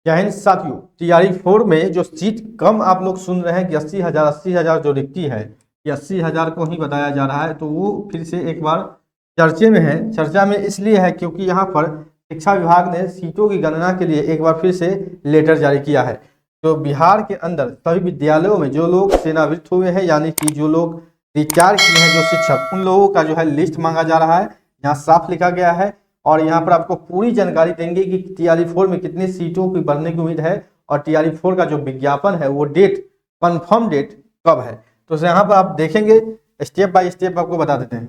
जय हिंद साथियों। तैयारी 4 में जो सीट कम आप लोग सुन रहे हैं कि 80,000 जो रिक्ति है ये 80,000 को ही बताया जा रहा है, तो वो फिर से एक बार चर्चे में है। चर्चा में इसलिए है क्योंकि यहाँ पर शिक्षा विभाग ने सीटों की गणना के लिए एक बार फिर से लेटर जारी किया है। तो बिहार के अंदर सभी विद्यालयों में जो लोग सेवानिवृत्त हुए हैं, यानी कि जो लोग रिटायर किए हैं जो शिक्षक, उन लोगों का जो है लिस्ट मांगा जा रहा है। यहाँ साफ लिखा गया है और यहाँ पर आपको पूरी जानकारी देंगे कि तैयारी 4 में कितनी सीटों की बढ़ने की उम्मीद है और तैयारी 4 का जो विज्ञापन है वो डेट, कंफर्म डेट कब है। तो यहाँ पर आप देखेंगे, स्टेप बाय स्टेप आपको बता देते हैं।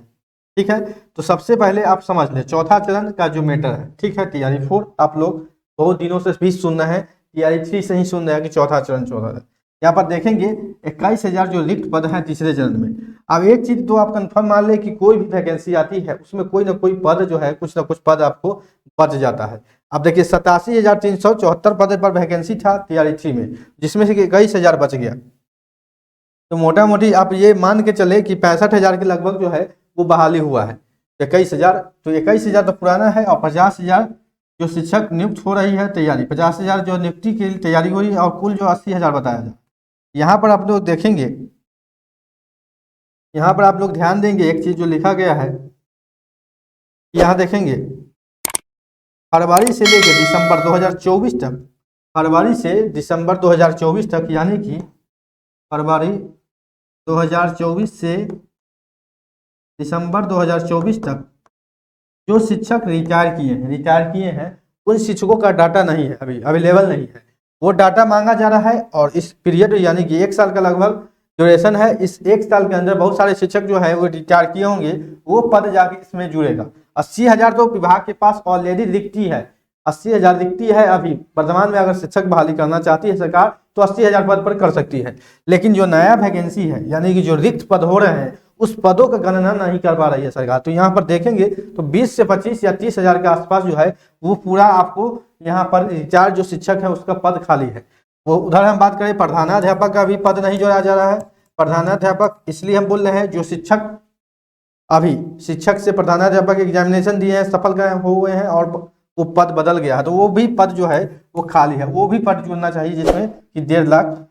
ठीक है, तो सबसे पहले आप समझ लें चौथा चरण का जो मैटर है। ठीक है, तैयारी 4 आप लोग बहुत दिनों से भी सुन रहे हैं, तैयारी 3 से ही सुन रहे हैं कि चौथा चरण। यहाँ पर देखेंगे 21,000 जो रिक्त पद हैं तीसरे चरण में। अब एक चीज तो आप कंफर्म मान लें कि कोई भी वैकेंसी आती है उसमें कोई ना कोई पद जो है, कुछ ना कुछ पद आपको बच जाता है। अब देखिए 87,374 पद पर वैकेंसी था तैयारी 3 में, जिसमें से 21,000 बच गया। तो मोटा मोटी आप ये मान के चले कि 65,000 के लगभग जो है वो बहाली हुआ है। 21,000 तो 21,000 तो पुराना है और 50,000 जो शिक्षक नियुक्त हो रही है तैयारी, 50,000 जो नियुक्ति की तैयारी हो रही है और कुल जो 80,000 बताया जाए। यहाँ पर आप लोग देखेंगे, यहाँ पर आप लोग ध्यान देंगे एक चीज जो लिखा गया है, यहाँ देखेंगे फरवरी से लेकर दिसंबर 2024 तक, फरवरी से दिसंबर 2024 तक, यानी कि फरवरी 2024 से दिसंबर 2024 तक जो शिक्षक रिटायर किए हैं उन शिक्षकों का डाटा नहीं है, अभी अवेलेबल नहीं है। वो डाटा मांगा जा रहा है और इस पीरियड यानी कि 1 साल का लगभग ड्यूरेशन है। इस 1 साल के अंदर बहुत सारे शिक्षक जो है वो रिटायर किए होंगे, वो पद जाके इसमें जुड़ेगा। 80,000 तो विभाग के पास ऑलरेडी रिक्ति है, 80,000 रिक्ति है अभी वर्तमान में। अगर शिक्षक बहाली करना चाहती है सरकार तो 80,000 पद पर कर सकती है, लेकिन जो नया वैकेंसी है यानी कि जो रिक्त पद हो रहे हैं उस पदों का गणना नहीं कर पा रही है सरकार। तो यहाँ पर देखेंगे तो 20 से 25 या 30,000 के आसपास जो है वो पूरा आपको यहाँ पर रिटायर जो शिक्षक है उसका पद खाली है। वो उधर हम बात करें प्रधानाध्यापक का भी पद नहीं जोड़ा जा रहा है। प्रधानाध्यापक इसलिए हम बोल रहे हैं जो शिक्षक अभी शिक्षक से प्रधानाध्यापक एग्जामिनेशन दिए हैं, सफल हो हुए हैं और वो पद बदल गया है, तो वो भी पद जो है वो खाली है। वो भी पद जोड़ना चाहिए जिसमें कि 1.5 लाख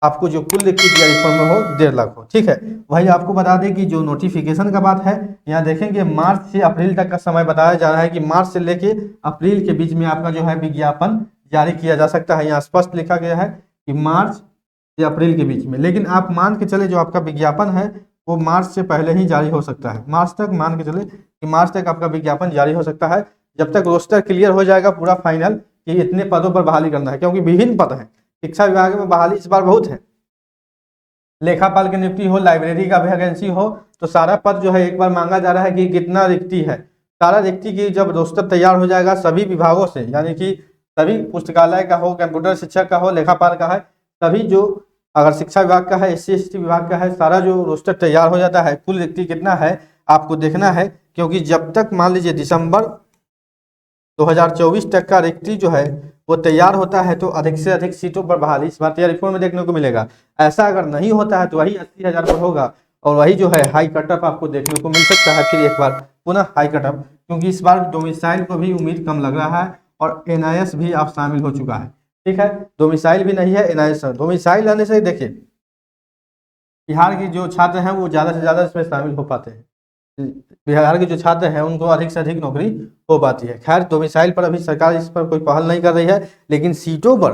आपको जो कुल रिक्ति तैयारी फॉर्म में हो 1.5 लाख हो। ठीक है, वही आपको बता दें कि जो नोटिफिकेशन का बात है, यहाँ देखेंगे मार्च से अप्रैल तक का समय बताया जा रहा है कि मार्च से लेके अप्रैल के बीच में आपका जो है विज्ञापन जारी किया जा सकता है। यहाँ स्पष्ट लिखा गया है कि मार्च से अप्रैल के बीच में, लेकिन आप मान के चले जो आपका विज्ञापन है वो मार्च से पहले ही जारी हो सकता है। मार्च तक मान के चले कि मार्च तक आपका विज्ञापन जारी हो सकता है, जब तक रोस्टर क्लियर हो जाएगा पूरा फाइनल कि इतने पदों पर बहाली करना है, क्योंकि विभिन्न पद हैं। शिक्षा विभाग में बहाली इस बार बहुत है, लेखापाल की नियुक्ति हो, लाइब्रेरी का वैकेंसी हो, तो सारा पद जो है एक बार मांगा जा रहा है कि कितना रिक्ति है। सारा रिक्ति की जब रोस्टर तैयार हो जाएगा सभी विभागों से, यानी कि सभी पुस्तकालय का हो, कंप्यूटर शिक्षक का हो, लेखापाल का है, सभी जो अगर शिक्षा विभाग का है, SC/ST विभाग का है, सारा जो रोस्टर तैयार हो जाता है, कुल रिक्ति कितना है आपको देखना है। क्योंकि जब तक मान लीजिए दिसंबर 2024 तक का रिक्ति जो है वो तैयार होता है तो अधिक से अधिक सीटों पर बहाली इस बार तैयारी 4 में देखने को मिलेगा। ऐसा अगर नहीं होता है तो वही 80,000 पर होगा और वही जो है हाई कटअप आपको देखने को मिल सकता है। फिर एक बार पुनः हाई कटअप, क्योंकि इस बार डोमिसाइल को भी उम्मीद कम लग रहा है और NIS भी आप शामिल हो चुका है। ठीक है, डोमिसाइल भी नहीं है, NIS। डोमिसाइल आने से देखिए बिहार के जो छात्र हैं वो ज़्यादा से ज़्यादा इसमें शामिल हो पाते हैं, बिहार के जो छात्र हैं उनको अधिक से अधिक नौकरी हो पाती है। खैर डोमिसाइल पर अभी सरकार इस पर कोई पहल नहीं कर रही है, लेकिन सीटों पर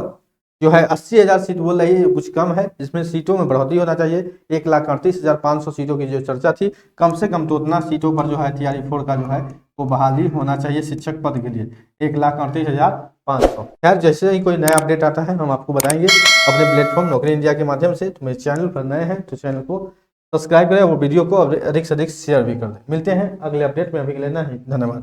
जो है 80,000 सीट बोल रही है, कुछ कम है। इसमें सीटों में बढ़ोतरी होना चाहिए। 1,38,500 सीटों की जो चर्चा थी, कम से कम तो उतना सीटों पर जो है तैयारी 4 का जो है वो बहाली होना चाहिए शिक्षक पद के लिए, 1,38,500। खैर जैसे ही कोई नया अपडेट आता है हम आपको बताएंगे अपने प्लेटफॉर्म नौकरी इंडिया के माध्यम से। तो मेरे चैनल पर नए हैं तो चैनल को सब्सक्राइब करें और वीडियो को अधिक से अधिक शेयर भी कर दें। मिलते हैं अगले अपडेट में, अभी के लिए नहीं, धन्यवाद।